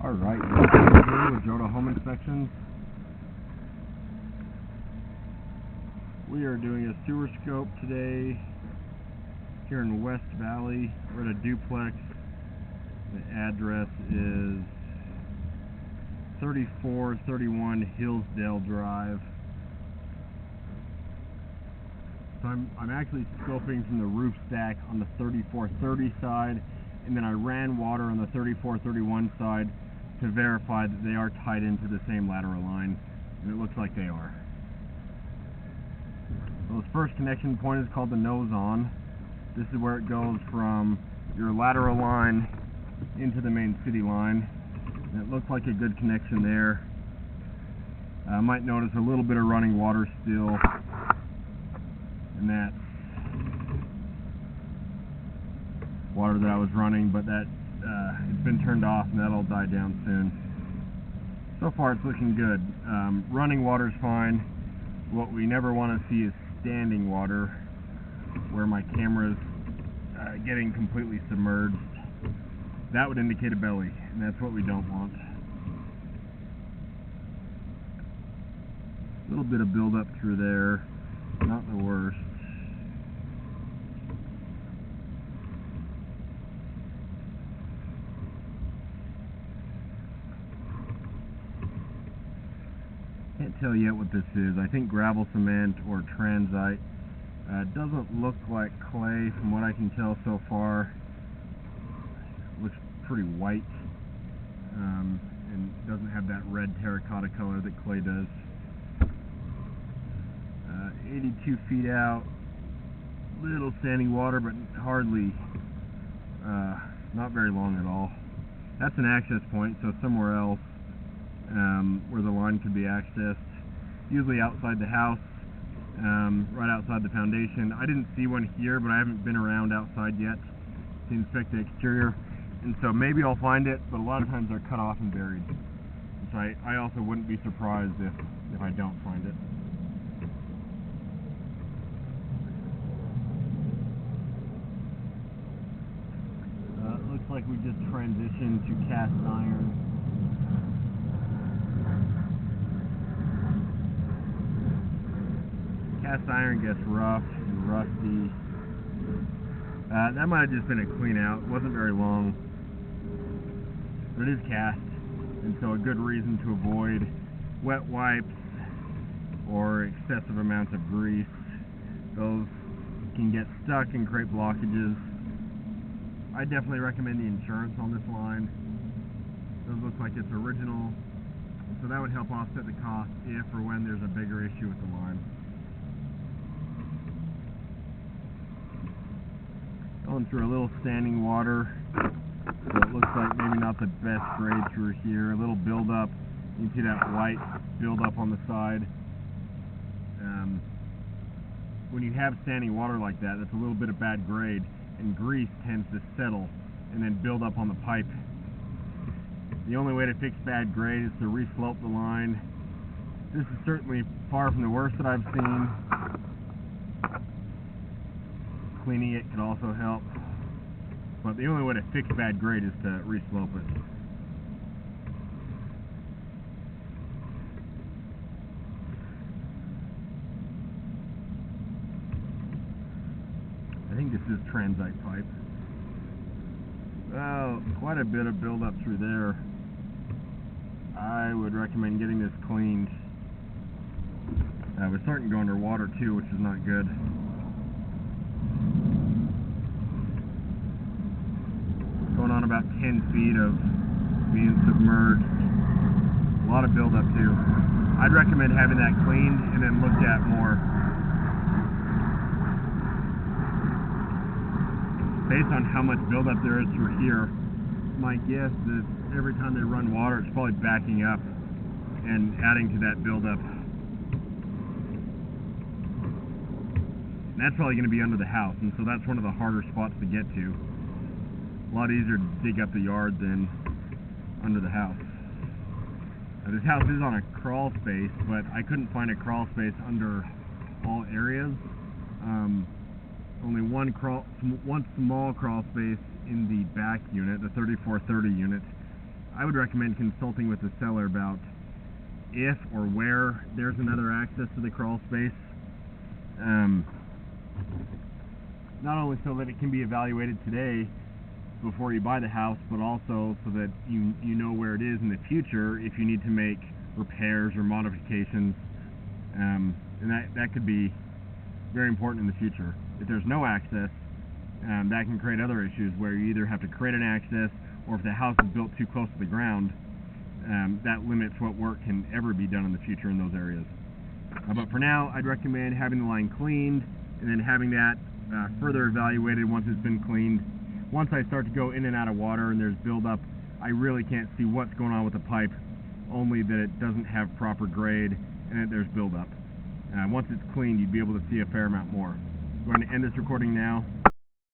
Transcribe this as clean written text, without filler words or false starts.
Alright, here with Joda Home Inspections. We are doing a sewer scope today here in West Valley. We're at a duplex. The address is 3431 Hillsdale Drive. So I'm actually scoping from the roof stack on the 3430 side, and then I ran water on the 3431 side to verify that they are tied into the same lateral line, and it looks like they are. So this first connection point is called the nose on. This is where it goes from your lateral line into the main city line, and it looks like a good connection there. I might notice a little bit of running water still, and that's water that I was running, but that it's been turned off and that'll die down soon. So far it's looking good. Running water's fine. What we never want to see is standing water where my camera's getting completely submerged. That would indicate a belly, and that's what we don't want. A little bit of buildup through there, not the worst. Can't tell yet what this is. I think gravel cement or transite. It doesn't look like clay from what I can tell so far. It looks pretty white, and doesn't have that red terracotta color that clay does. 82 feet out, little standing water, but hardly, not very long at all. That's an access point, so somewhere else where the line could be accessed, usually outside the house, right outside the foundation. I didn't see one here, but I haven't been around outside yet to inspect the exterior, and so maybe I'll find it, but a lot of times they're cut off and buried. So I also wouldn't be surprised if I don't find it. Looks like we just transitioned to cast iron. Cast iron gets rough and rusty. That might have just been a clean out. It wasn't very long. But it is cast, and so a good reason to avoid wet wipes or excessive amounts of grease. Those can get stuck and create blockages. I definitely recommend the insurance on this line. It does look like it's original, so that would help offset the cost if or when there's a bigger issue with the line. Going through a little standing water, so it looks like maybe not the best grade through here. A little buildup. You can see that white buildup on the side. When you have standing water like that, that's a little bit of bad grade, and grease tends to settle and then build up on the pipe. The only way to fix bad grade is to re-slope the line. This is certainly far from the worst that I've seen. Cleaning it could also help, but the only way to fix bad grade is to re-slope it. I think this is transite pipe. Well, quite a bit of buildup through there. I would recommend getting this cleaned. We're starting to go underwater too, which is not good. Going on about 10 feet of being submerged. A lot of buildup too. I'd recommend having that cleaned and then looked at more. Based on how much buildup there is through here, my guess is every time they run water, it's probably backing up and adding to that buildup. And that's probably going to be under the house, and so that's one of the harder spots to get to. A lot easier to dig up the yard than under the house. Now, this house is on a crawl space, but I couldn't find a crawl space under all areas. Only one small crawl space in the back unit, the 3430 unit, I would recommend consulting with the seller about if or where there's another access to the crawl space. Not only so that it can be evaluated today before you buy the house, but also so that you know where it is in the future if you need to make repairs or modifications. And that could be very important in the future. If there's no access, that can create other issues where you either have to create an access, or if the house is built too close to the ground, that limits what work can ever be done in the future in those areas. But for now, I'd recommend having the line cleaned and then having that further evaluated once it's been cleaned. Once I start to go in and out of water and there's buildup, I really can't see what's going on with the pipe, only that it doesn't have proper grade and that there's buildup. Once it's cleaned, you'd be able to see a fair amount more. I'm going to end this recording now.